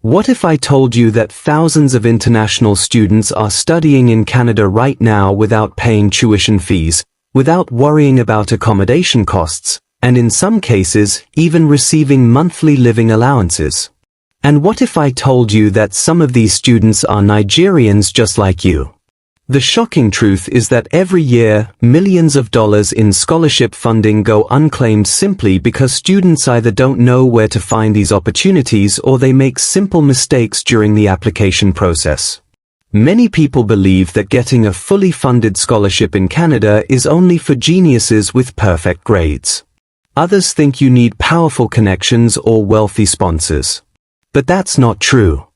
What if I told you that thousands of international students are studying in Canada right now without paying tuition fees, without worrying about accommodation costs, and in some cases, even receiving monthly living allowances? And what if I told you that some of these students are Nigerians just like you? The shocking truth is that every year, millions of dollars in scholarship funding go unclaimed simply because students either don't know where to find these opportunities or they make simple mistakes during the application process. Many people believe that getting a fully funded scholarship in Canada is only for geniuses with perfect grades. Others think you need powerful connections or wealthy sponsors. But that's not true.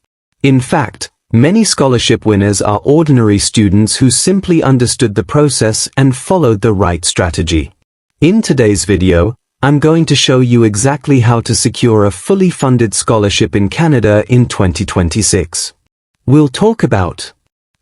In fact, many scholarship winners are ordinary students who simply understood the process and followed the right strategy. In today's video, I'm going to show you exactly how to secure a fully funded scholarship in Canada in 2026. We'll talk about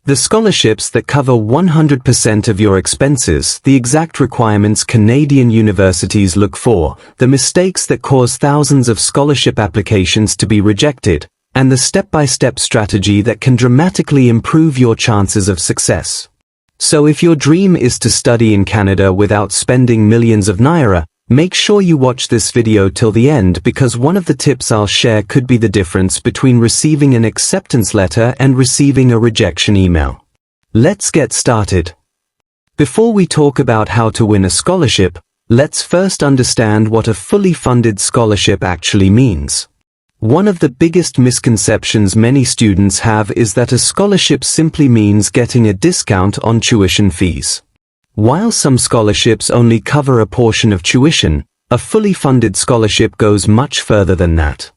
the scholarships that cover 100% of your expenses, the exact requirements Canadian universities look for, the mistakes that cause thousands of scholarship applications to be rejected, and the step-by-step strategy that can dramatically improve your chances of success. So if your dream is to study in Canada without spending millions of naira, make sure you watch this video till the end because one of the tips I'll share could be the difference between receiving an acceptance letter and receiving a rejection email. Let's get started. Before we talk about how to win a scholarship, let's first understand what a fully funded scholarship actually means. One of the biggest misconceptions many students have is that a scholarship simply means getting a discount on tuition fees. While some scholarships only cover a portion of tuition, a fully funded scholarship goes much further than that.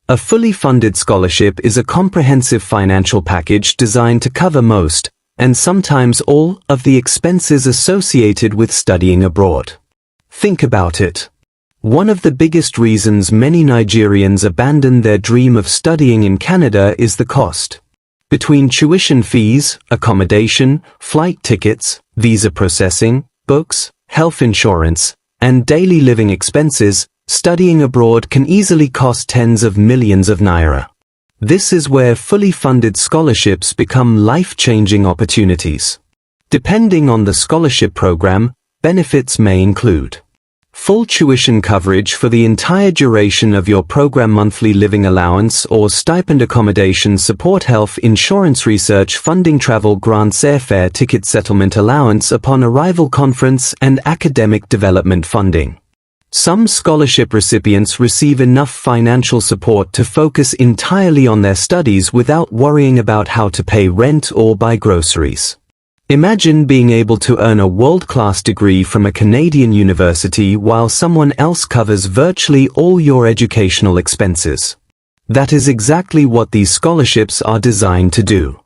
A fully funded scholarship is a comprehensive financial package designed to cover most, and sometimes all, of the expenses associated with studying abroad. Think about it. One of the biggest reasons many Nigerians abandon their dream of studying in Canada is the cost. Between tuition fees, accommodation, flight tickets, visa processing, books, health insurance, and daily living expenses, studying abroad can easily cost tens of millions of naira. This is where fully funded scholarships become life-changing opportunities. Depending on the scholarship program, benefits may include full tuition coverage for the entire duration of your program, monthly living allowance or stipend, accommodation support, health insurance, research funding, travel grants, airfare ticket settlement allowance upon arrival, conference and academic development funding. Some scholarship recipients receive enough financial support to focus entirely on their studies without worrying about how to pay rent or buy groceries. Imagine being able to earn a world-class degree from a Canadian university while someone else covers virtually all your educational expenses. That is exactly what these scholarships are designed to do.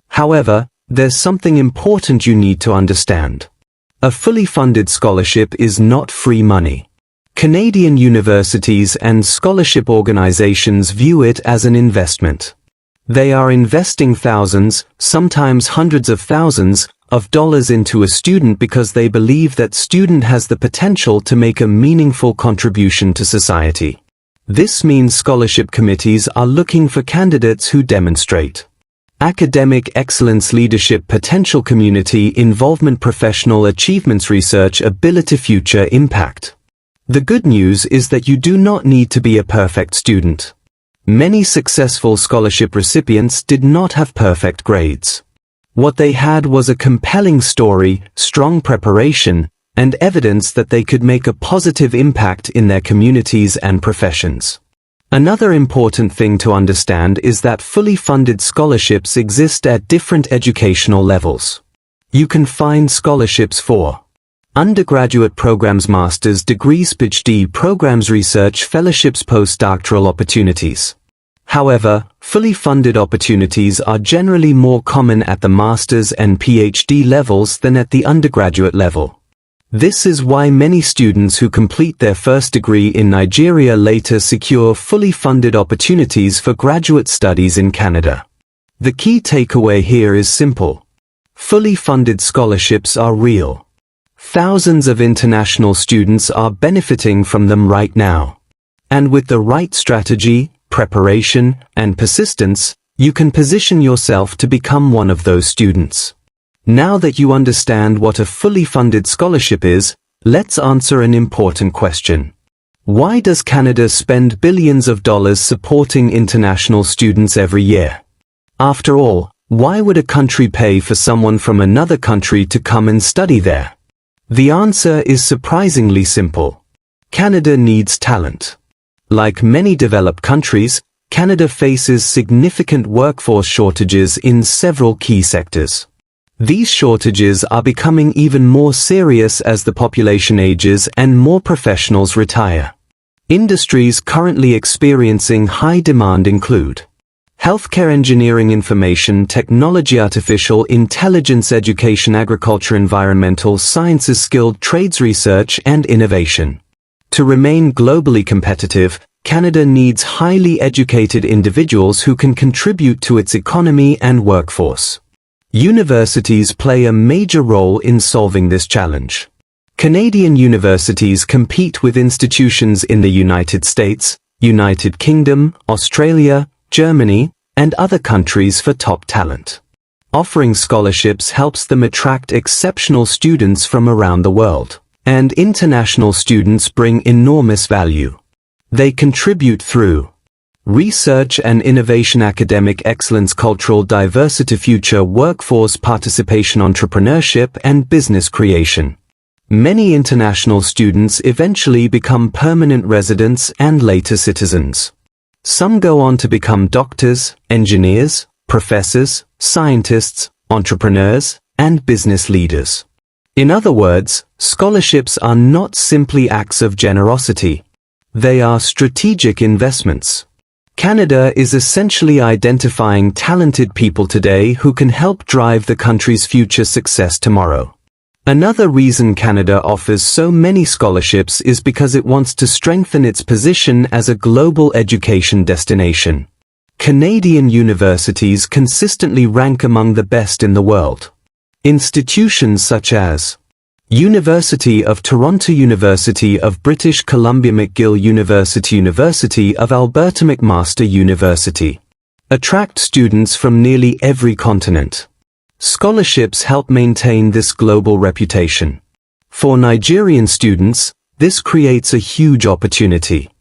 However, there's something important you need to understand. A fully funded scholarship is not free money. Canadian universities and scholarship organizations view it as an investment. They are investing thousands, sometimes hundreds of thousands, of dollars into a student because they believe that student has the potential to make a meaningful contribution to society. This means scholarship committees are looking for candidates who demonstrate academic excellence, leadership potential, community involvement, professional achievements, research ability, future impact. The good news is that you do not need to be a perfect student. Many successful scholarship recipients did not have perfect grades. What they had was a compelling story, strong preparation, and evidence that they could make a positive impact in their communities and professions. Another important thing to understand is that fully funded scholarships exist at different educational levels. You can find scholarships for undergraduate programs, master's degrees, PhD programs, research fellowships, postdoctoral opportunities. However, fully funded opportunities are generally more common at the master's and PhD levels than at the undergraduate level. This is why many students who complete their first degree in Nigeria later secure fully funded opportunities for graduate studies in Canada. The key takeaway here is simple. Fully funded scholarships are real. Thousands of international students are benefiting from them right now. And with the right strategy, preparation, and persistence, you can position yourself to become one of those students. Now that you understand what a fully funded scholarship is, let's answer an important question. Why does Canada spend billions of dollars supporting international students every year? After all, why would a country pay for someone from another country to come and study there? The answer is surprisingly simple. Canada needs talent. Like many developed countries, Canada faces significant workforce shortages in several key sectors. These shortages are becoming even more serious as the population ages and more professionals retire. Industries currently experiencing high demand include healthcare, engineering, information technology, artificial intelligence, education, agriculture, environmental sciences, skilled trades, research, and innovation. To remain globally competitive, Canada needs highly educated individuals who can contribute to its economy and workforce. Universities play a major role in solving this challenge. Canadian universities compete with institutions in the United States, United Kingdom, Australia, Germany, and other countries for top talent. Offering scholarships helps them attract exceptional students from around the world, and international students bring enormous value. They contribute through research and innovation, academic excellence, cultural diversity, future workforce participation, entrepreneurship, and business creation. Many international students eventually become permanent residents and later citizens. Some go on to become doctors, engineers, professors, scientists, entrepreneurs, and business leaders. In other words, scholarships are not simply acts of generosity. They are strategic investments. Canada is essentially identifying talented people today who can help drive the country's future success tomorrow. Another reason Canada offers so many scholarships is because it wants to strengthen its position as a global education destination. Canadian universities consistently rank among the best in the world. Institutions such as University of Toronto, University of British Columbia, McGill University, University of Alberta, McMaster University attract students from nearly every continent. Scholarships help maintain this global reputation. For Nigerian students, this creates a huge opportunity.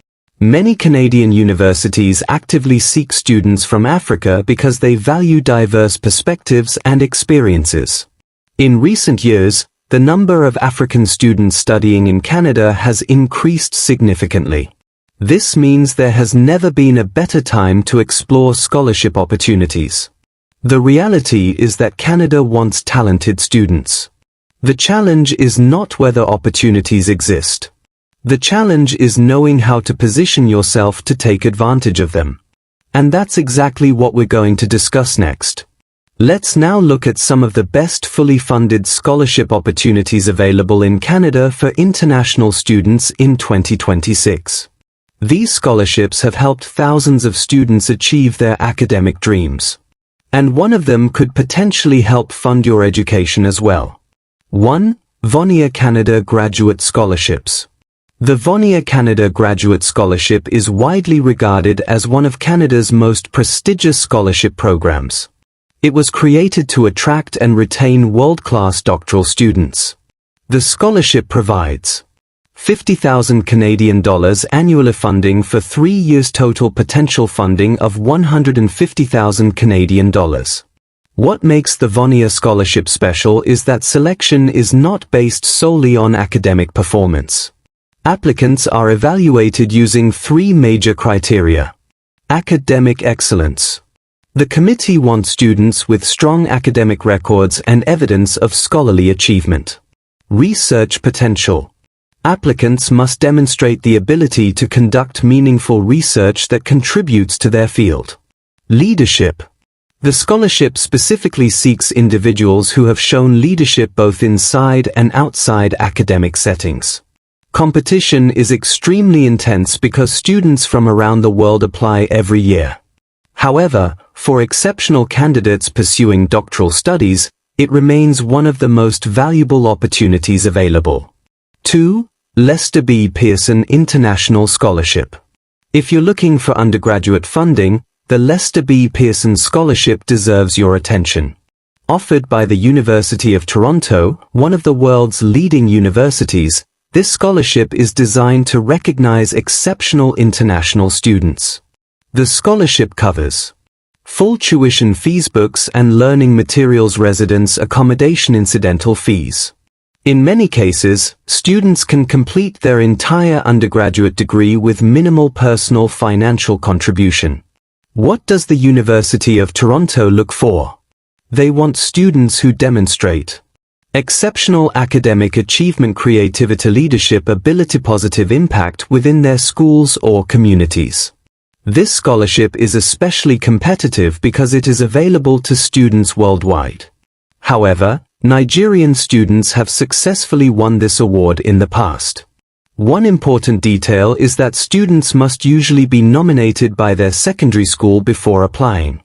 Many Canadian universities actively seek students from Africa because they value diverse perspectives and experiences. In recent years, the number of African students studying in Canada has increased significantly. This means there has never been a better time to explore scholarship opportunities. The reality is that Canada wants talented students. The challenge is not whether opportunities exist. The challenge is knowing how to position yourself to take advantage of them. And that's exactly what we're going to discuss next. Let's now look at some of the best fully funded scholarship opportunities available in Canada for international students in 2026. These scholarships have helped thousands of students achieve their academic dreams. And one of them could potentially help fund your education as well. 1. Vonier Canada Graduate Scholarships. The Vonier Canada Graduate Scholarship is widely regarded as one of Canada's most prestigious scholarship programs. It was created to attract and retain world-class doctoral students. The scholarship provides 50,000 Canadian dollars annual funding for 3 years, total potential funding of 150,000 Canadian dollars. What makes the Vonier Scholarship special is that selection is not based solely on academic performance. Applicants are evaluated using 3 major criteria. Academic excellence. The committee wants students with strong academic records and evidence of scholarly achievement. Research potential. Applicants must demonstrate the ability to conduct meaningful research that contributes to their field. Leadership. The scholarship specifically seeks individuals who have shown leadership both inside and outside academic settings. Competition is extremely intense because students from around the world apply every year. However, for exceptional candidates pursuing doctoral studies, it remains one of the most valuable opportunities available. 2. Lester B. Pearson International Scholarship. If you're looking for undergraduate funding, the Lester B. Pearson Scholarship deserves your attention. Offered by the University of Toronto, one of the world's leading universities, this scholarship is designed to recognize exceptional international students. The scholarship covers full tuition fees, books and learning materials, residence accommodation, incidental fees. In many cases, students can complete their entire undergraduate degree with minimal personal financial contribution. What does the University of Toronto look for? They want students who demonstrate exceptional academic achievement, creativity, leadership ability, positive impact within their schools or communities. This scholarship is especially competitive because it is available to students worldwide. However, Nigerian students have successfully won this award in the past. One important detail is that students must usually be nominated by their secondary school before applying.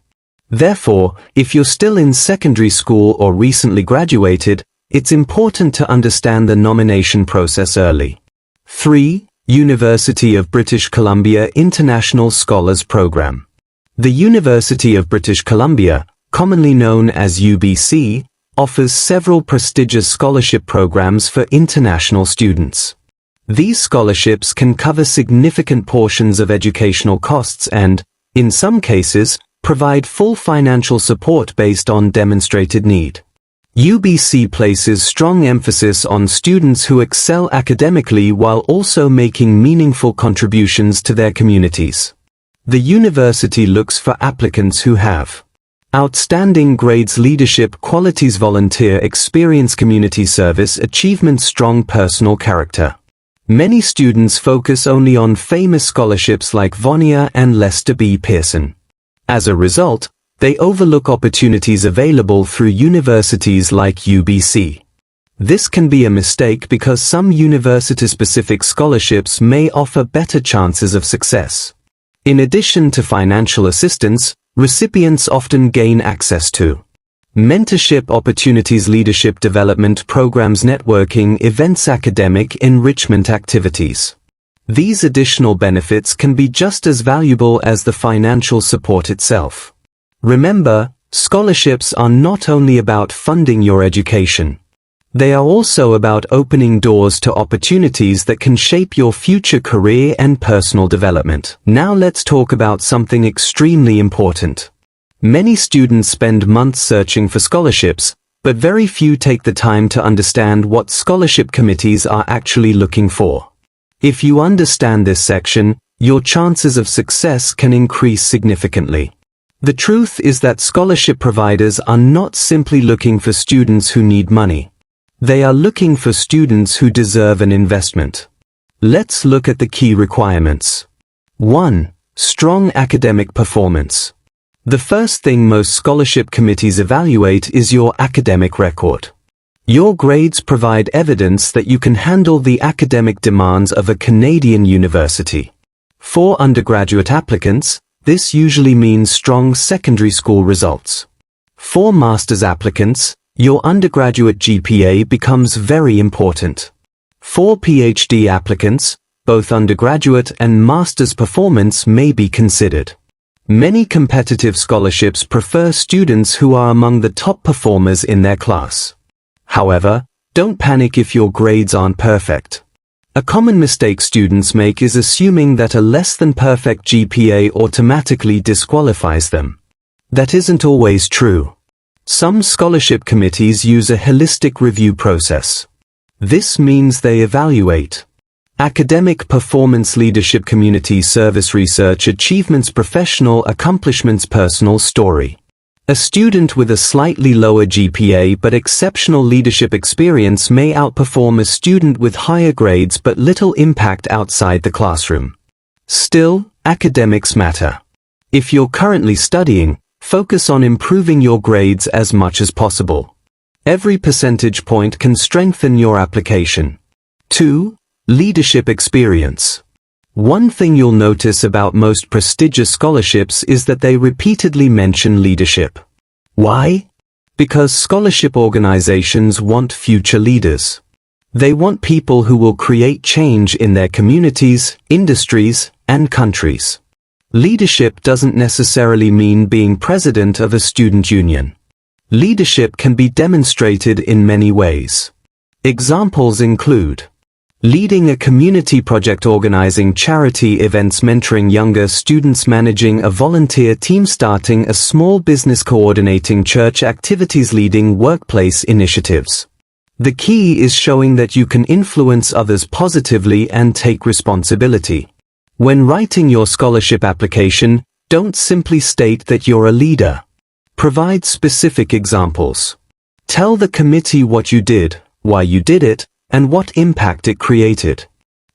Therefore, if you're still in secondary school or recently graduated, it's important to understand the nomination process early. 3. University of British Columbia International Scholars Program. The University of British Columbia, commonly known as UBC, offers several prestigious scholarship programs for international students. These scholarships can cover significant portions of educational costs and, in some cases, provide full financial support based on demonstrated need. UBC places strong emphasis on students who excel academically while also making meaningful contributions to their communities. The university looks for applicants who have outstanding grades, leadership qualities, volunteer experience, community service achievement, strong personal character. Many students focus only on famous scholarships like Vonier and Lester B. Pearson. As a result, they overlook opportunities available through universities like UBC. This can be a mistake because some university-specific scholarships may offer better chances of success. In addition to financial assistance, recipients often gain access to mentorship opportunities, leadership development programs, networking events, academic enrichment activities. These additional benefits can be just as valuable as the financial support itself. Remember, scholarships are not only about funding your education. They are also about opening doors to opportunities that can shape your future career and personal development. Now let's talk about something extremely important. Many students spend months searching for scholarships, but very few take the time to understand what scholarship committees are actually looking for. If you understand this section, your chances of success can increase significantly. The truth is that scholarship providers are not simply looking for students who need money. They are looking for students who deserve an investment. Let's look at the key requirements. 1. Strong academic performance. The first thing most scholarship committees evaluate is your academic record. Your grades provide evidence that you can handle the academic demands of a Canadian university. For undergraduate applicants, this usually means strong secondary school results. For master's applicants, your undergraduate GPA becomes very important. For PhD applicants, both undergraduate and master's performance may be considered. Many competitive scholarships prefer students who are among the top performers in their class. However, don't panic if your grades aren't perfect. A common mistake students make is assuming that a less than perfect GPA automatically disqualifies them. That isn't always true. Some scholarship committees use a holistic review process. This means they evaluate academic performance, leadership, community service, research achievements, professional accomplishments, personal story. A student with a slightly lower GPA but exceptional leadership experience may outperform a student with higher grades but little impact outside the classroom. Still, academics matter. If you're currently studying, focus on improving your grades as much as possible. Every percentage point can strengthen your application. 2. Leadership experience. One thing you'll notice about most prestigious scholarships is that they repeatedly mention leadership. Why? Because scholarship organizations want future leaders. They want people who will create change in their communities, industries, and countries. Leadership doesn't necessarily mean being president of a student union. Leadership can be demonstrated in many ways. Examples include leading a community project, organizing charity events, mentoring younger students, managing a volunteer team, starting a small business, coordinating church activities, leading workplace initiatives. The key is showing that you can influence others positively and take responsibility. When writing your scholarship application, don't simply state that you're a leader. Provide specific examples. Tell the committee what you did, why you did it, and what impact it created.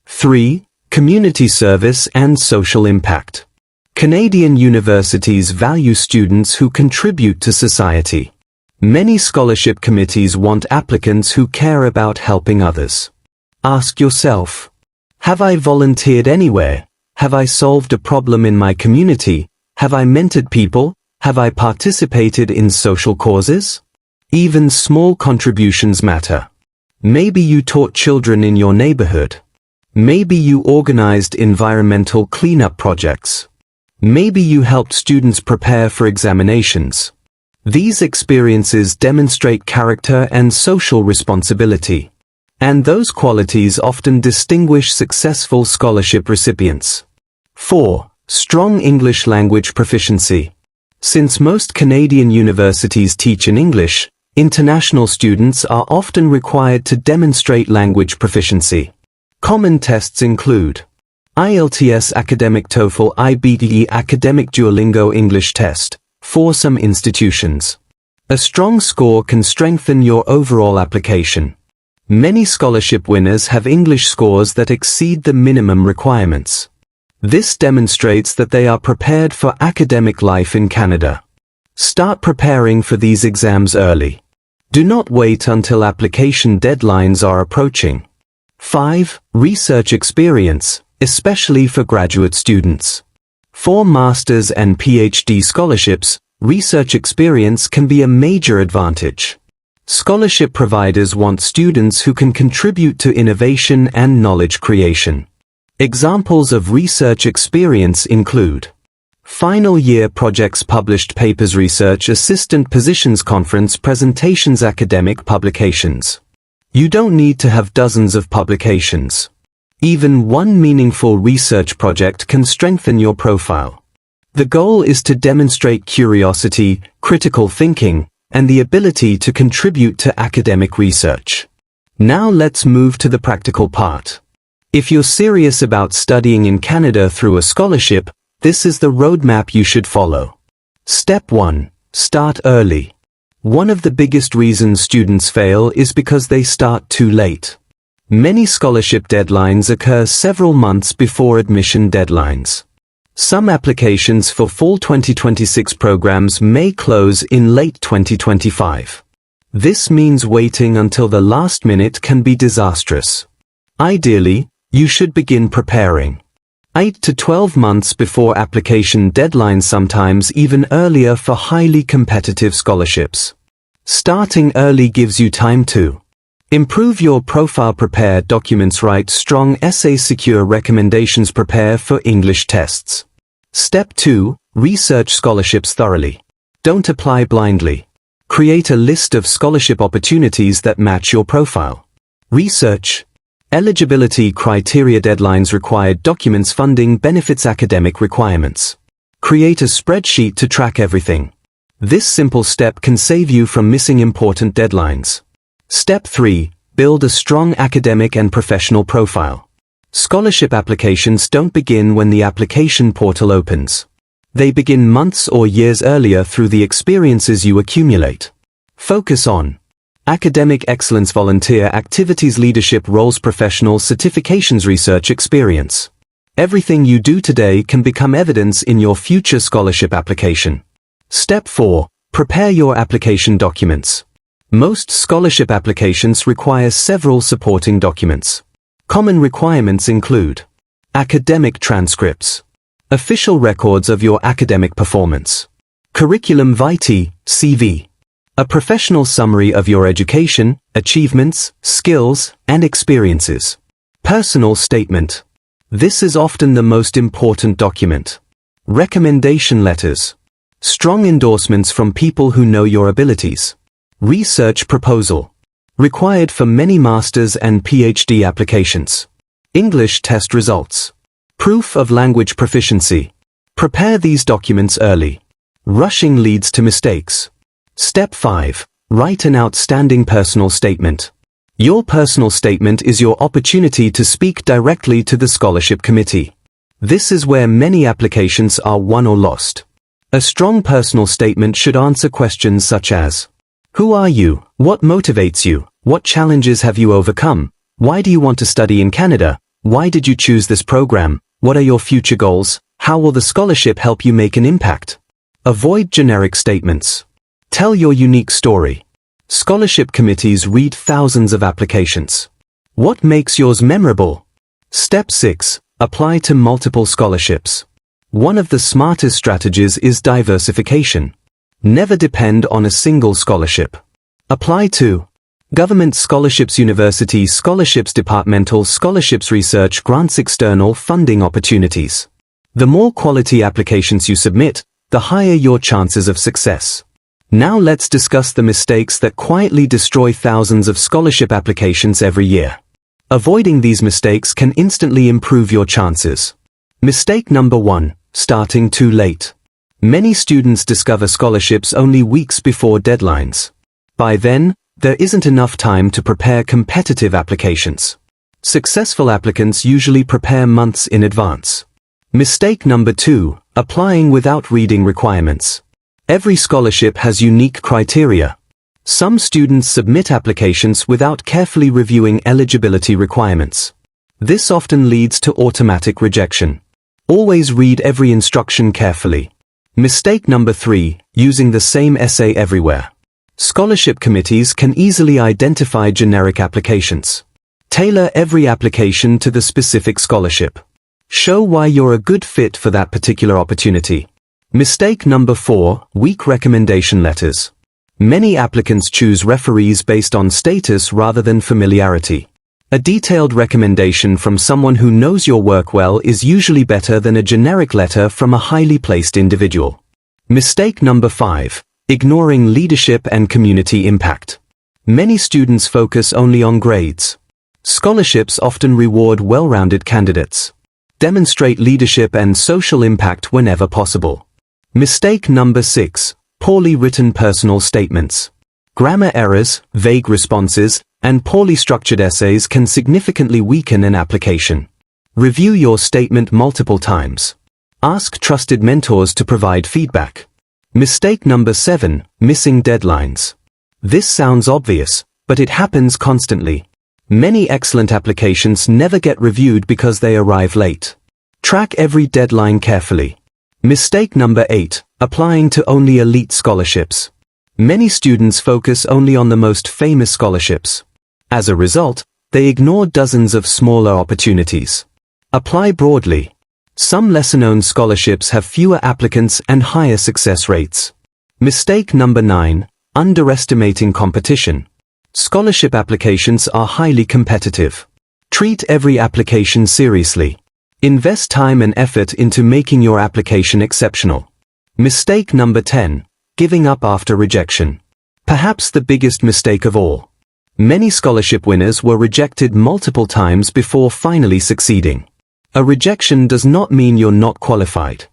3. Community service and social impact. Canadian universities value students who contribute to society. Many scholarship committees want applicants who care about helping others. Ask yourself, have I volunteered anywhere? Have I solved a problem in my community? Have I mentored people? Have I participated in social causes? Even small contributions matter. Maybe you taught children in your neighborhood. Maybe you organized environmental cleanup projects. Maybe you helped students prepare for examinations. These experiences demonstrate character and social responsibility. And those qualities often distinguish successful scholarship recipients. 4. Strong English language proficiency. Since most Canadian universities teach in English, international students are often required to demonstrate language proficiency. Common tests include IELTS, Academic TOEFL, IBTE, Academic Duolingo English Test, for some institutions. A strong score can strengthen your overall application. Many scholarship winners have English scores that exceed the minimum requirements. This demonstrates that they are prepared for academic life in Canada. Start preparing for these exams early. Do not wait until application deadlines are approaching. 5. Research experience, especially for graduate students. For master's and PhD scholarships, research experience can be a major advantage. Scholarship providers want students who can contribute to innovation and knowledge creation. Examples of research experience include final year projects, published papers, research assistant positions, conference presentations, academic publications. You don't need to have dozens of publications. Even one meaningful research project can strengthen your profile. The goal is to demonstrate curiosity, critical thinking, and the ability to contribute to academic research. Now let's move to the practical part. If you're serious about studying in Canada through a scholarship, this is the roadmap you should follow. Step 1. Start early. One of the biggest reasons students fail is because they start too late. Many scholarship deadlines occur several months before admission deadlines. Some applications for fall 2026 programs may close in late 2025. This means waiting until the last minute can be disastrous. Ideally, you should begin preparing 8 to 12 months before application deadlines, sometimes even earlier for highly competitive scholarships. Starting early gives you time to improve your profile, prepare documents, write strong essays, secure recommendations, prepare for English tests. Step 2. Research scholarships thoroughly. Don't apply blindly. Create a list of scholarship opportunities that match your profile. Research eligibility criteria, deadlines, required documents, funding, benefits, academic requirements. Create a spreadsheet to track everything. This simple step can save you from missing important deadlines. Step 3. Build a strong academic and professional profile. Scholarship applications don't begin when the application portal opens. They begin months or years earlier through the experiences you accumulate. Focus on academic excellence, volunteer activities, leadership roles, professional certifications, research experience. Everything you do today can become evidence in your future scholarship application. Step 4. Prepare your application documents. Most scholarship applications require several supporting documents. Common requirements include academic transcripts, official records of your academic performance, curriculum vitae, CV, a professional summary of your education, achievements, skills, and experiences, personal statement, This is often the most important document. Recommendation letters. Strong endorsements from people who know your abilities. Research proposal. Required for many master's and PhD applications. English test results. Proof of language proficiency. Prepare these documents early. Rushing leads to mistakes. Step 5. Write an outstanding personal statement. Your personal statement is your opportunity to speak directly to the scholarship committee. This is where many applications are won or lost. A strong personal statement should answer questions such as: who are you? What motivates you? What challenges have you overcome? Why do you want to study in Canada? Why did you choose this program? What are your future goals? How will the scholarship help you make an impact? Avoid generic statements. Tell your unique story. Scholarship committees read thousands of applications. What makes yours memorable? Step 6. Apply to multiple scholarships. One of the smartest strategies is diversification. Never depend on a single scholarship. Apply to government scholarships, university scholarships, departmental scholarships, research grants, external funding opportunities. The more quality applications you submit, the higher your chances of success. Now let's discuss the mistakes that quietly destroy thousands of scholarship applications every year. Avoiding these mistakes can instantly improve your chances. Mistake number 1. Starting too late. Many students discover scholarships only weeks before deadlines. By then, there isn't enough time to prepare competitive applications. Successful applicants usually prepare months in advance. Mistake number 2. Applying without reading requirements. Every scholarship has unique criteria. Some students submit applications without carefully reviewing eligibility requirements. This often leads to automatic rejection. Always read every instruction carefully. Mistake number 3. Using the same essay everywhere. Scholarship committees can easily identify generic applications. Tailor every application to the specific scholarship. Show why you're a good fit for that particular opportunity. Mistake number 4. Weak recommendation letters. Many applicants choose referees based on status rather than familiarity. A detailed recommendation from someone who knows your work well is usually better than a generic letter from a highly placed individual. Mistake number 5. Ignoring leadership and community impact. Many students focus only on grades. Scholarships often reward well-rounded candidates. Demonstrate leadership and social impact whenever possible. Mistake number 6. Poorly written personal statements. Grammar errors, vague responses, and poorly structured essays can significantly weaken an application. Review your statement multiple times. Ask trusted mentors to provide feedback. Mistake number 7. Missing deadlines. This sounds obvious, but it happens constantly. Many excellent applications never get reviewed because they arrive late. Track every deadline carefully. Mistake number 8. Applying to only elite scholarships. Many students focus only on the most famous scholarships. As a result, they ignore dozens of smaller opportunities. Apply broadly. Some lesser-known scholarships have fewer applicants and higher success rates. Mistake number 9. Underestimating competition. Scholarship applications are highly competitive. Treat every application seriously. Invest time and effort into making your application exceptional. Mistake number 10. Giving up after rejection. Perhaps the biggest mistake of all. Many scholarship winners were rejected multiple times before finally succeeding. A rejection does not mean you're not qualified.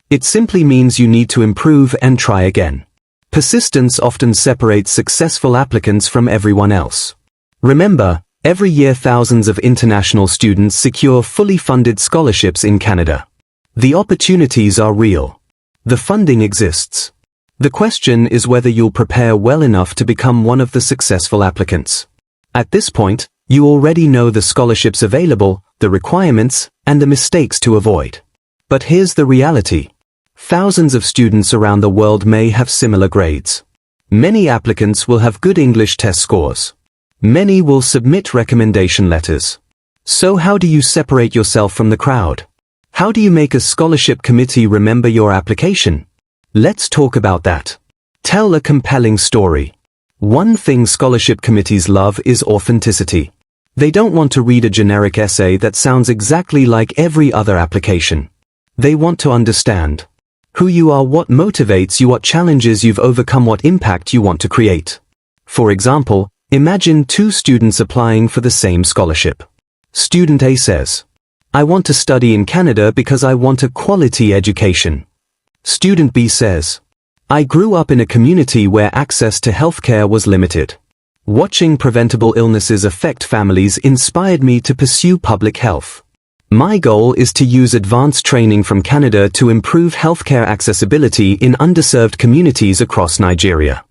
It simply means you need to improve and try again. Persistence often separates successful applicants from everyone else. Remember, every year thousands of international students secure fully funded scholarships in Canada. The opportunities are real. The funding exists. The question is whether you'll prepare well enough to become one of the successful applicants. At this point, you already know the scholarships available, the requirements, and the mistakes to avoid. But here's the reality. Thousands of students around the world may have similar grades. Many applicants will have good English test scores. Many will submit recommendation letters. So how do you separate yourself from the crowd? How do you make a scholarship committee remember your application? Let's talk about that. Tell a compelling story. One thing scholarship committees love is authenticity. They don't want to read a generic essay that sounds exactly like every other application. They want to understand who you are, what motivates you, what challenges you've overcome, what impact you want to create. For example, imagine two students applying for the same scholarship. Student A says, "I want to study in Canada because I want a quality education." Student B says, "I grew up in a community where access to healthcare was limited. Watching preventable illnesses affect families inspired me to pursue public health. My goal is to use advanced training from Canada to improve healthcare accessibility in underserved communities across Nigeria."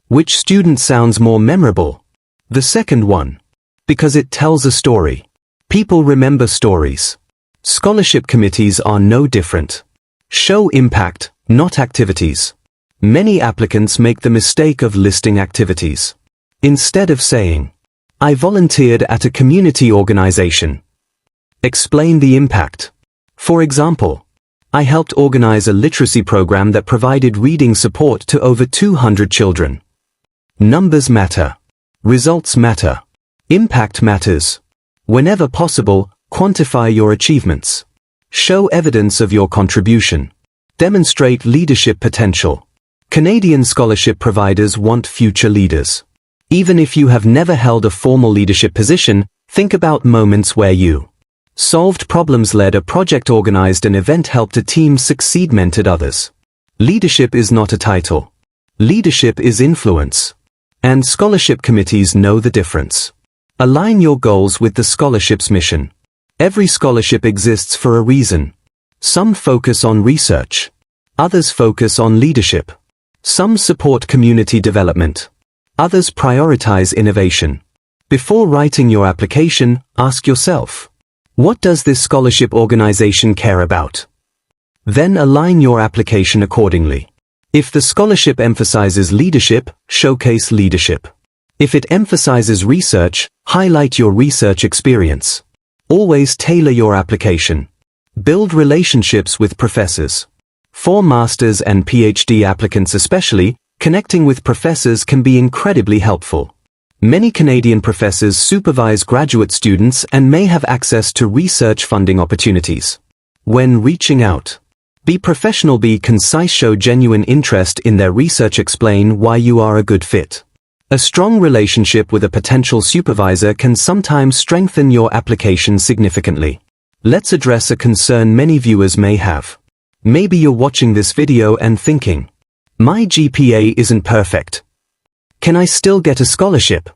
Which student sounds more memorable? The second one. Because it tells a story. People remember stories. Scholarship committees are no different. Show impact, not activities. Many applicants make the mistake of listing activities. Instead of saying, "I volunteered at a community organization." Explain the impact. For example, "I helped organize a literacy program that provided reading support to over 200 children." Numbers matter. Results matter. Impact matters. Whenever possible, quantify your achievements. Show evidence of your contribution. Demonstrate leadership potential. Canadian scholarship providers want future leaders. Even if you have never held a formal leadership position, think about moments where you solved problems, led a project, organized an event, helped a team succeed, mentored others. Leadership is not a title. Leadership is influence. And scholarship committees know the difference. Align your goals with the scholarship's mission. Every scholarship exists for a reason. Some focus on research. Others focus on leadership. Some support community development. Others prioritize innovation. Before writing your application, ask yourself, what does this scholarship organization care about? Then align your application accordingly. If the scholarship emphasizes leadership, showcase leadership. If it emphasizes research, highlight your research experience. Always tailor your application. Build relationships with professors. For masters and PhD applicants especially, connecting with professors can be incredibly helpful. Many Canadian professors supervise graduate students and may have access to research funding opportunities. When reaching out, be professional, be concise, show genuine interest in their research, explain why you are a good fit. A strong relationship with a potential supervisor can sometimes strengthen your application significantly. Let's address a concern many viewers may have. Maybe you're watching this video and thinking, my GPA isn't perfect. Can I still get a scholarship?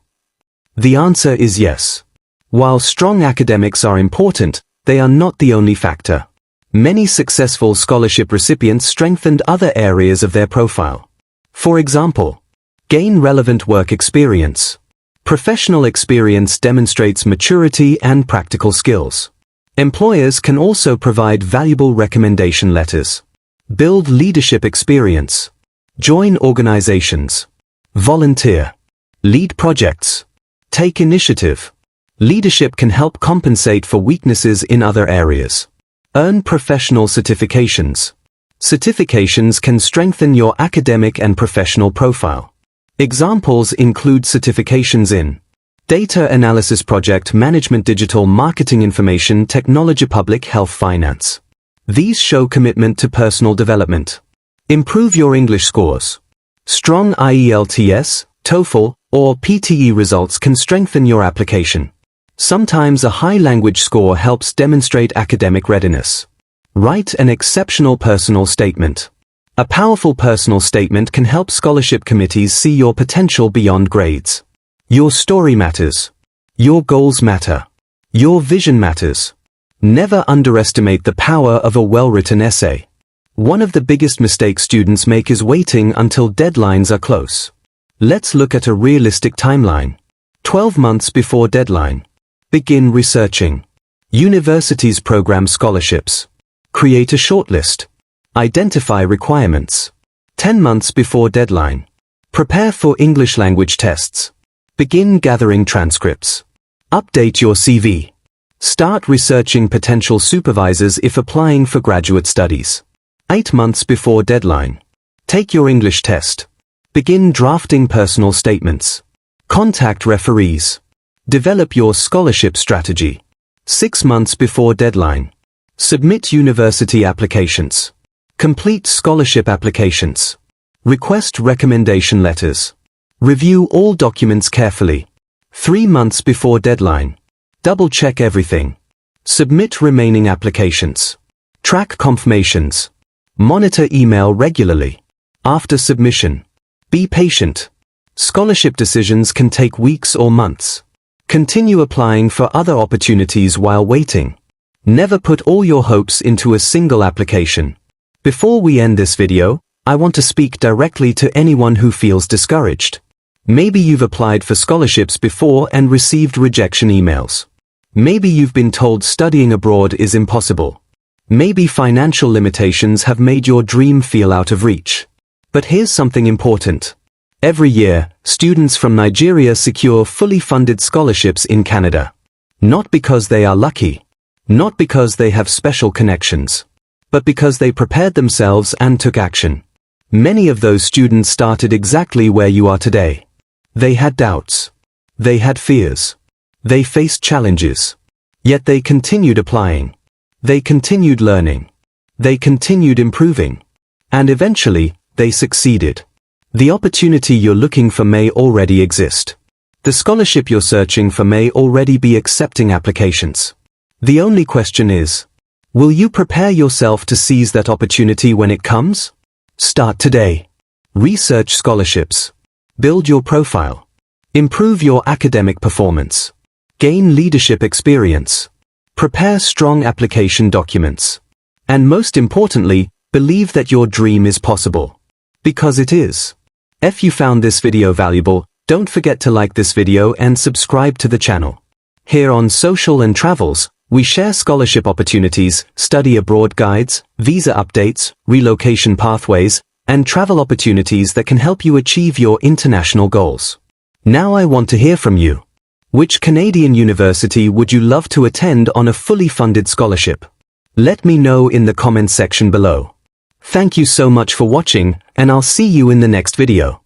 The answer is yes. While strong academics are important, they are not the only factor. Many successful scholarship recipients strengthened other areas of their profile. For example, gain relevant work experience. Professional experience demonstrates maturity and practical skills. Employers can also provide valuable recommendation letters. Build leadership experience. Join organizations. Volunteer. Lead projects. Take initiative. Leadership can help compensate for weaknesses in other areas. Earn professional certifications. Certifications can strengthen your academic and professional profile. Examples include certifications in data analysis, project management, digital marketing, information technology, public health, finance. These show commitment to personal development. Improve your English scores. Strong IELTS, TOEFL, or PTE results can strengthen your application. Sometimes a high language score helps demonstrate academic readiness. Write an exceptional personal statement. A powerful personal statement can help scholarship committees see your potential beyond grades. Your story matters. Your goals matter. Your vision matters. Never underestimate the power of a well-written essay. One of the biggest mistakes students make is waiting until deadlines are close. Let's look at a realistic timeline. 12 months before deadline. Begin researching. Universities program scholarships. Create a shortlist. Identify requirements. 10 months before deadline. Prepare for English language tests. Begin gathering transcripts. Update your CV. Start researching potential supervisors if applying for graduate studies. 8 months before deadline. Take your English test. Begin drafting personal statements. Contact referees. Develop your scholarship strategy. 6 months before deadline. Submit university applications. Complete scholarship applications. Request recommendation letters. Review all documents carefully. 3 months before deadline. Double-check everything. Submit remaining applications. Track confirmations. Monitor email regularly. After submission. Be patient. Scholarship decisions can take weeks or months. Continue applying for other opportunities while waiting. Never put all your hopes into a single application. Before we end this video, I want to speak directly to anyone who feels discouraged. Maybe you've applied for scholarships before and received rejection emails. Maybe you've been told studying abroad is impossible. Maybe financial limitations have made your dream feel out of reach. But here's something important. Every year, students from Nigeria secure fully funded scholarships in Canada. Not because they are lucky. Not because they have special connections. But because they prepared themselves and took action. Many of those students started exactly where you are today. They had doubts. They had fears. They faced challenges. Yet they continued applying. They continued learning. They continued improving. And eventually, they succeeded. The opportunity you're looking for may already exist. The scholarship you're searching for may already be accepting applications. The only question is, will you prepare yourself to seize that opportunity when it comes? Start today. Research scholarships. Build your profile. Improve your academic performance. Gain leadership experience. Prepare strong application documents. And most importantly, believe that your dream is possible. Because it is. If you found this video valuable, don't forget to like this video and subscribe to the channel. Here on Social and Travels, we share scholarship opportunities, study abroad guides, visa updates, relocation pathways, and travel opportunities that can help you achieve your international goals. Now I want to hear from you. Which Canadian university would you love to attend on a fully funded scholarship? Let me know in the comments section below. Thank you so much for watching, and I'll see you in the next video.